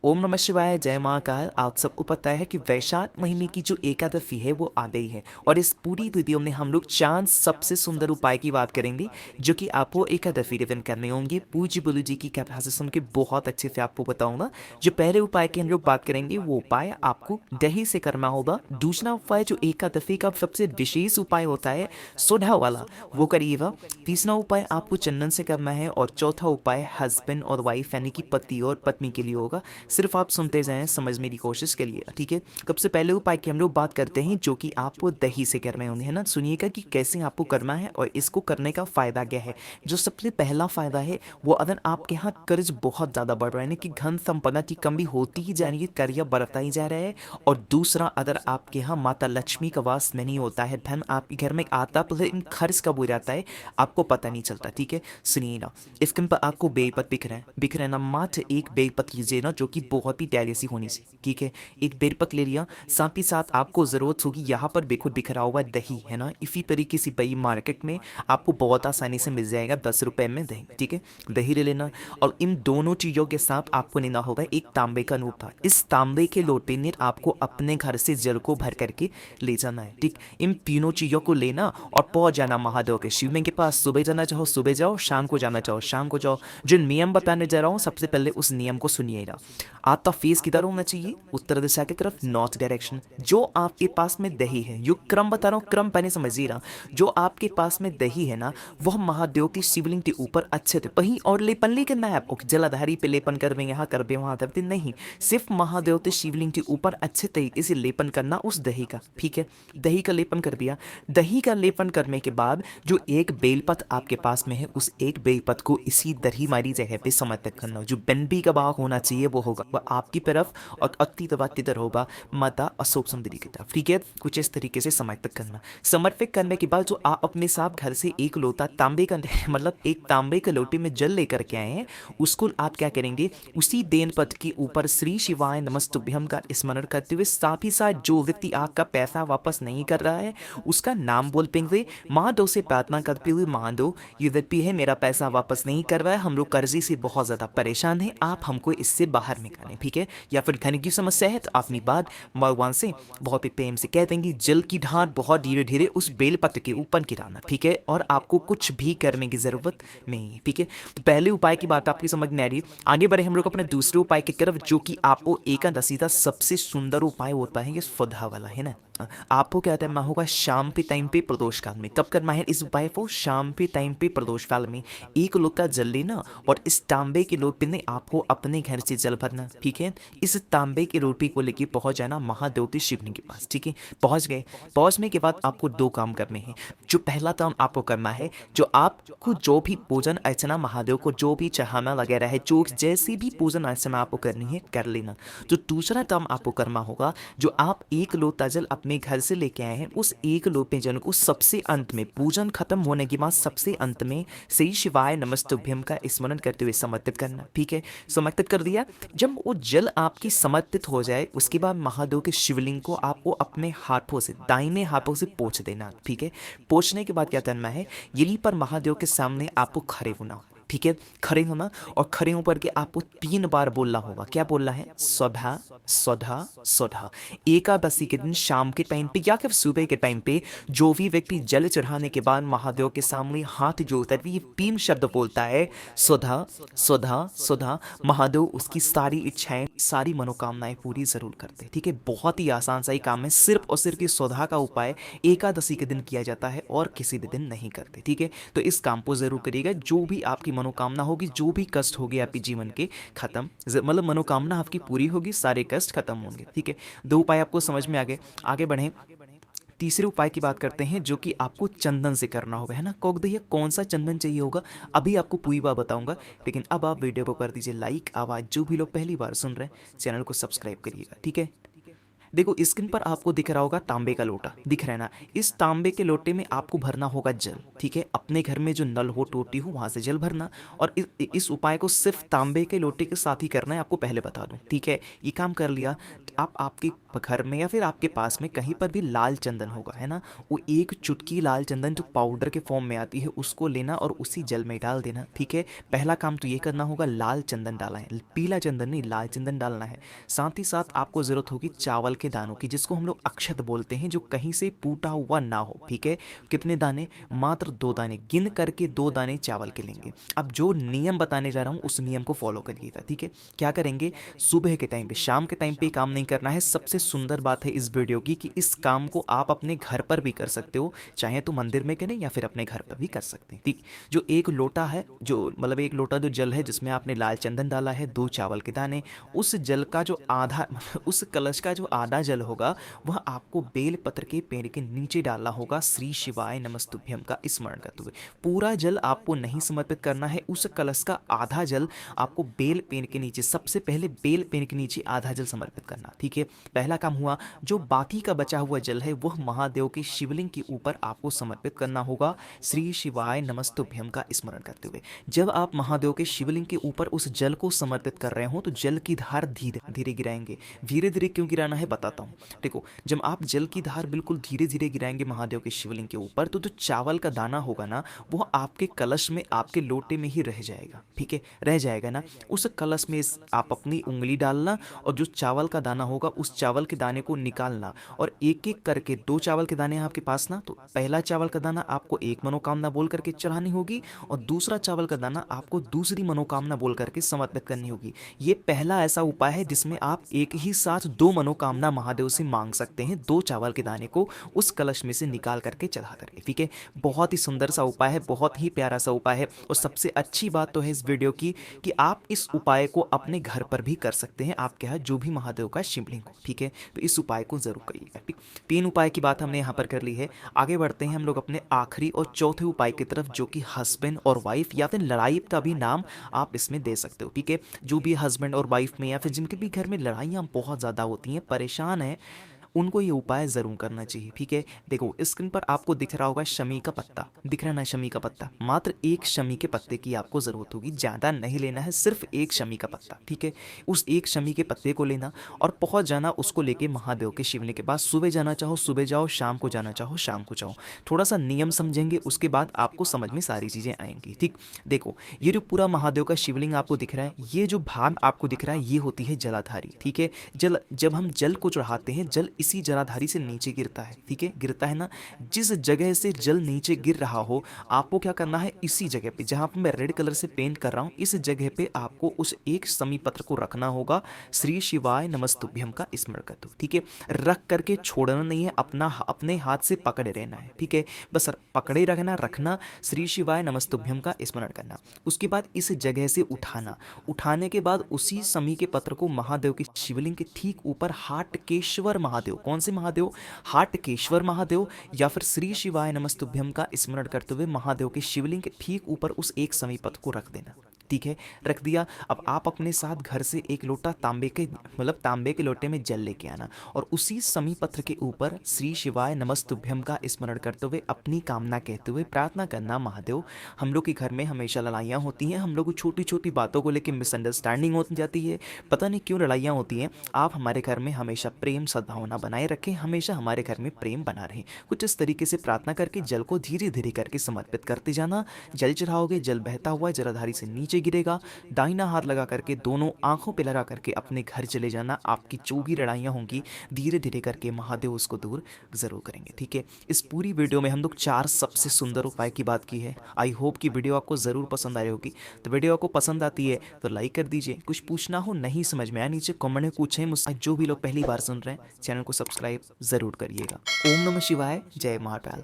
ओम नमः शिवाय, जय महाकाल। आप सबको पता है कि वैशाख महीने की जो एकादशी है वो आ गई है और इस पूरी वीडियो में हम लोग 4 सबसे सुंदर उपाय की बात करेंगे जो कि आपको एकादशी के दिन करने होंगे। पूज्य बुलू जी की कथा से सुन के बहुत अच्छे से आपको बताऊंगा। जो पहले उपाय की हम लोग बात करेंगे वो उपाय आपको दही से करना होगा। दूसरा उपाय जो एकादशी का सबसे विशेष उपाय होता है सोढ़ा वाला, वो करिएगा। तीसरा उपाय आपको चंदन से करना है और चौथा उपाय हस्बैंड और वाइफ यानी कि पति और पत्नी के लिए होगा। सिर्फ आप सुनते जाएं, समझने की कोशिश करिए, ठीक है। सबसे पहले उपाय की हम लोग बात करते हैं जो कि आपको दही से करने होंगे, है ना। सुनिएगा कि कैसे आपको करना है और इसको करने का फायदा क्या है। जो सबसे पहला फायदा है वो, अगर आपके यहाँ कर्ज बहुत ज्यादा बढ़ रहा है ना कि धन संपदा की कमी होती ही जा रही है, कर्जा बढ़ता ही जा रहा है। और दूसरा, अगर आपके यहाँ माता लक्ष्मी का वास नहीं होता है, धन आपके घर में आता पर इन खर्च कब हो जाता है आपको पता नहीं चलता, ठीक है। सुनिए ना, इसके पर आपको बेलपत बिख रहे हैं ना, मात्र एक बेलपत लीजिए ना जो कि बहुत ही प्यारी सी होनी चाहिए, ठीक है। एक बेलपत ले लिया, साथ ही साथ आपको जरूरत होगी यहाँ पर बेखुद बिखरा हुआ दही, है ना। इसी तरीके से बड़ी मार्केट में आपको बहुत आसानी से मिल जाएगा 10 रुपए में दही, ठीक है। दही ले लेना और इन दोनों चीजों के साथ आपको लेना होगा एक तांबे का लोटा। इस तांबे के लोटे में आपको अपने घर से जल को भर करके ले जाना है, ठीक। इन तीनों चीजों को लेना और पहुंच जाना महादेव के शिवलिंग के पास। सुबह जाना चाहो सुबह जाओ, शाम को जाना चाहो शाम को जाओ। जो नियम बताने जा रहा हूँ सबसे पहले उस नियम को सुनिएगा। आपका फेस किधर होना चाहिए? उत्तर दिशा की तरफ, नॉर्थ डायरेक्शन। जो आपके पास में दही है, जो क्रम बता रहा हूँ, क्रम पहले समझिए ना। जो आपके पास में दही है ना, वह महादेव की शिवलिंग के ऊपर अच्छे थे कहीं और लेपन नहीं करना है आपको, जलाधारी पे लेपन कर दें, यहाँ कर दें, वहां कर दें, नहीं। सिर्फ महादेव के शिवलिंग के ऊपर अच्छे तरीके से लेपन करना उस दही का, ठीक है। दही का लेपन कर दिया। दही का लेपन करने के बाद जो एक बेलपत आपके पास में है, उस एक बेलपत को इसी दही मारी जगह पे समर्पित करना। जो बनबी का भाग होना चाहिए वो होगा वह आपकी तरफ और अगली तरफ किधर होगा, माता अशोक सुंदरी की तरफ, ठीक है। कुछ इस तरीके से समर्पित करना। समर्पित करने के बाद जो आप अपने साथ घर से एक लोटा तांबे का मतलब एक तांबे के लोटे में जल लेकर के आए हैं, उसको आप क्या करेंगे, उसी देन पथ के ऊपर श्री शिवाय नमस्तुभ्यम का स्मरण करते हुए, साथ ही साथ जो व्यक्ति आपका पैसा वापस नहीं कर रहा है उसका नाम बोल पेंगे। महादेव से प्रार्थना करते हुए, महादेव ये व्यक्ति है मेरा पैसा वापस नहीं कर रहा है, हम लोग कर्जे से बहुत ज्यादा परेशान हैं, आप हमको इससे बाहर निकालें, ठीक है। या फिर धन की समस्या है तो अपनी बात भगवान से बहुत ही प्रेम से कह देंगे। जल की धार बहुत धीरे धीरे उस बेलपत्र के ऊपर गिराना, ठीक है। और आपको कुछ भी करने की जरूरत नहीं है, ठीक है। तो पहले उपाय की बात आपकी समझ में आ रही है। आगे बढ़े हम लोग अपने दूसरे उपाय की तरफ, जो कि आपको एकादशी का सबसे सुंदर उपाय होता है ये स्वधा वाला, है ना। आपको क्या करना होगा, शाम के टाइम पे प्रदोष काल में। कब करना है इस उपाय को? शाम के टाइम पे प्रदोष काल में एक लोटा जल लेना और इस तांबे के लोटे में आपको अपने घर से जल भरना, ठीक है। इस तांबे के लोटे को लेके पहुंच जाना महादेव के शिवलिंग के पास, ठीक है। पहुंच गए, पहुंचने के बाद आपको दो काम करने हैं। जो पहला काम आपको करना है, जो आपको जो भी पूजन अर्चना महादेव को जो भी चढ़ाना वगैरह है, जो जैसी भी पूजन अर्चना आपको करनी है कर लेना। जो दूसरा काम आपको करना होगा, जो आप एक लोटा जल अपने घर से लेके आए हैं, उस एक लोटे जल को सबसे अंत में, पूजन खत्म होने के बाद सबसे अंत में श्री शिवाय नमस्तुभ्यम का स्मरण करते हुए समर्पित करना, ठीक है। समर्पित कर दिया। जब वो जल आपकी समर्पित हो जाए उसके बाद महादेव के शिवलिंग को आपको अपने हाथों से, दाहिने हाथों से पोंछ देना, ठीक है। पोंछने के बाद क्या करना है, यहीं पर महादेव के सामने आपको खड़े होना, ठीक है। खड़े होना और खड़े होकर के आपको 3 बार बोलना होगा। क्या बोलना है? स्वधा स्वधा स्वधा। एकादशी के दिन शाम के टाइम पे या फिर सुबह के टाइम पे जो भी व्यक्ति जल चढ़ाने के बाद महादेव के सामने हाथ जोड़ता है, ये 3 शब्द बोलता है, स्वधा स्वधा स्वधा, महादेव उसकी सारी इच्छाएं, सारी मनोकामनाएं पूरी जरूर करते हैं, ठीक है। बहुत ही आसान सा ही काम है। सिर्फ और सिर्फ इस स्वधा का उपाय एकादशी के दिन किया जाता है और किसी भी दिन नहीं करते, ठीक है। तो इस काम को जरूर करिएगा। जो भी आपकी मनोकामना होगी, जो भी कष्ट होगी आपके जीवन के, खत्म, मतलब मनोकामना आपकी पूरी होगी, सारे कष्ट खत्म होंगे, ठीक है। दो उपाय आपको समझ में आ गए। आगे बढ़ें, तीसरे उपाय की बात करते हैं जो कि आपको चंदन से करना होगा, है ना। कौक भैया कौन सा चंदन चाहिए होगा, अभी आपको पूरी बात बताऊंगा, लेकिन अब आप वीडियो को कर दीजिए लाइक। आवाज जो भी लोग पहली बार सुन रहे हैं चैनल को सब्सक्राइब करिएगा, ठीक है। देखो स्क्रीन पर आपको दिख रहा होगा तांबे का लोटा, दिख रहा है ना। इस तांबे के लोटे में आपको भरना होगा जल, ठीक है। अपने घर में जो नल हो, टोटी हो, वहां से जल भरना। और इस उपाय को सिर्फ तांबे के लोटे के साथ ही करना है, आपको पहले बता दूं, ठीक है। ये काम कर लिया, आप आपके घर में या फिर आपके पास में कहीं पर भी लाल चंदन होगा, है ना, वो एक चुटकी लाल चंदन जो पाउडर के फॉर्म में आती है उसको लेना और उसी जल में डाल देना, ठीक है। पहला काम तो ये करना होगा, लाल चंदन डालना है, पीला चंदन नहीं, लाल चंदन डालना है। साथ ही साथ आपको ज़रूरत होगी चावल के दानों की, जिसको हम लोग अक्षत बोलते हैं, जो कहीं से टूटा हुआ ना हो, ठीक है। कितने दाने? मात्र 2 दाने, गिन करके 2 दाने चावल के लेंगे। अब जो नियम बताने जा रहा हूँ उस नियम को फॉलो करिएगा, ठीक है। क्या करेंगे, सुबह के टाइम पे, शाम के टाइम पे काम नहीं करना है। सबसे सुंदर बात है इस वीडियो की कि इस काम को आप अपने घर पर भी कर सकते हो, चाहे तो मंदिर में करें या फिर अपने घर पर भी कर सकते हैं, ठीक। जो एक लोटा है, जो मतलब एक लोटा जो जल है जिसमें आपने लाल चंदन डाला है, 2 चावल के दाने, उस जल का जो आधा उस कलश का जो आधा जल होगा वह आपको बेल पत्र के पेड़ के नीचे डालना होगा, श्री शिवाय नमस्तुभ्यम का स्मरण करते हुए। पूरा जल आपको नहीं समर्पित करना है, उस कलश का आधा जल आपको बेल पेड़ के नीचे, सबसे पहले बेल पेड़ के नीचे आधा जल समर्पित करना, ठीक है। पहला काम हुआ। जो बाकी का बचा हुआ जल है वह महादेव के शिवलिंग के ऊपर आपको समर्पित करना होगा, श्री शिवाय नमस्तुभ्यम का स्मरण करते हुए। जब आप महादेव के शिवलिंग के ऊपर उस जल को समर्पित कर रहे हो तो जल की धार धीरे धीरे गिराएंगे। धीरे धीरे क्यों गिराना है बताता हूँ। देखो, जब आप जल की धार बिल्कुल धीरे धीरे गिराएंगे महादेव के शिवलिंग के ऊपर, तो जो चावल का दाना होगा ना, वो आपके कलश में, आपके लोटे में ही रह जाएगा, ठीक है, रह जाएगा ना। उस कलश में आप अपनी उंगली डालना और जो चावल का दाना होगा उस चावल के दाने को निकालना, और एक एक करके 2 चावल के दाने हैं आपके पास ना, तो पहला चावल का दाना आपको एक मनोकामना बोल करके चढ़ानी होगी और दूसरा चावल का दाना आपको दूसरी मनोकामना बोल करके समर्पित करनी होगी। ये पहला ऐसा उपाय है जिसमें आप एक ही साथ 2 मनोकामना महादेव से मांग सकते हैं, 2 चावल के दाने को उस कलश में से निकाल करके चढ़ा करके, ठीक है। बहुत ही सुंदर सा उपाय है, बहुत ही प्यारा सा उपाय है। और सबसे अच्छी बात तो है इस वीडियो की कि आप इस उपाय को अपने घर पर भी कर सकते हैं, आप क्या है, जो भी महादेव का शिवलिंग हो, ठीक है। तो इस उपाय को जरूर करिएगा, ठीक। 3 उपाय की बात हमने यहाँ पर कर ली है। आगे बढ़ते हैं हम लोग अपने आखिरी और चौथे उपाय की तरफ, जो कि हस्बैंड और वाइफ या फिर लड़ाई का भी नाम आप इसमें दे सकते हो, ठीक है। जो भी हस्बैंड और वाइफ में या फिर जिनके भी घर में लड़ाइयाँ बहुत ज़्यादा होती हैं, परेशान है, उनको ये उपाय ज़रूर करना चाहिए, ठीक है। देखो स्क्रीन पर आपको दिख रहा होगा शमी का पत्ता, दिख रहा है ना, शमी का पत्ता। मात्र 1 शमी के पत्ते की आपको ज़रूरत होगी, ज़्यादा नहीं लेना है, सिर्फ 1 शमी का पत्ता, ठीक है। उस 1 शमी के पत्ते को लेना और पहुंच जाना उसको लेके महादेव के शिवलिंग के पास। सुबह जाना चाहो सुबह जाओ, शाम को जाना चाहो शाम को जाओ। थोड़ा सा नियम समझेंगे उसके बाद आपको समझ में सारी चीज़ें आएंगी, ठीक। देखो ये जो पूरा महादेव का शिवलिंग आपको दिख रहा है, ये जो भाग आपको दिख रहा है, ये होती है जलाधारी, ठीक है। जल, जब हम जल को चढ़ाते हैं, जल इसी जलाधारी से नीचे गिरता है, ठीक है, गिरता है ना। जिस जगह से जल नीचे गिर रहा हो, आपको क्या करना है, इसी जगह पे जहां पर मैं रेड कलर से पेंट कर रहा हूं, इस जगह पे आपको उस 1 समी पत्र को रखना होगा, श्री शिवाय नमस्तुभ्यम का स्मरण कर दो, ठीक है। रख करके छोड़ना नहीं है, अपने हाथ से पकड़े रहना है, ठीक है। बस पकड़े रखना, श्री शिवाय नमस्तुभ्यम का स्मरण करना। उसके बाद इस जगह से उठाना, उठाने के बाद उसी समी के पत्र को महादेव के शिवलिंग के ठीक ऊपर हाटकेश्वर महादेव, कौन से महादेव, हाटकेश्वर महादेव या फिर श्री शिवाय नमस्तुभ्यम का स्मरण करते हुए महादेव के शिवलिंग के ठीक ऊपर उस 1 समी पत्र को रख देना, ठीक है। रख दिया। अब आप अपने साथ घर से 1 लोटा तांबे के लोटे में जल लेके आना और उसी समी पत्र के ऊपर श्री शिवाय नमस्तुभ्यम का स्मरण करते हुए अपनी कामना कहते हुए प्रार्थना करना, महादेव हम लोग के घर में हमेशा लड़ाइयाँ होती हैं, हम लोग छोटी छोटी बातों को लेकर मिसअंडरस्टैंडिंग हो जाती है, पता नहीं क्यों लड़ाइयाँ होती हैं। आप हमारे घर में हमेशा प्रेम सद्भावना बनाए रखें, हमेशा हमारे घर में प्रेम बना रहे। कुछ इस तरीके से प्रार्थना करके जल को धीरे धीरे करके समर्पित करते जाना। जल चढ़ाओगे, जल बहता हुआ जलाधारी से नीचे गिरेगा। दाहिना हाथ लगा करके दोनों आंखों पे लगा करके अपने घर चले जाना। आपकी जो भी लड़ाइयाँ होंगी धीरे धीरे करके महादेव उसको दूर जरूर करेंगे, ठीक है। इस पूरी वीडियो में हम लोग 4 सबसे सुंदर उपाय की बात की है। आई होप कि वीडियो आपको ज़रूर पसंद आई होगी। तो वीडियो आपको पसंद आती है तो लाइक कर दीजिए। कुछ पूछना हो, नहीं समझ में आया, नीचे कमेंट में पूछें मुझसे। जो भी लोग पहली बार सुन रहे हैं चैनल को सब्सक्राइब ज़रूर करिएगा। ओम नमः शिवाय, जय महाकाल।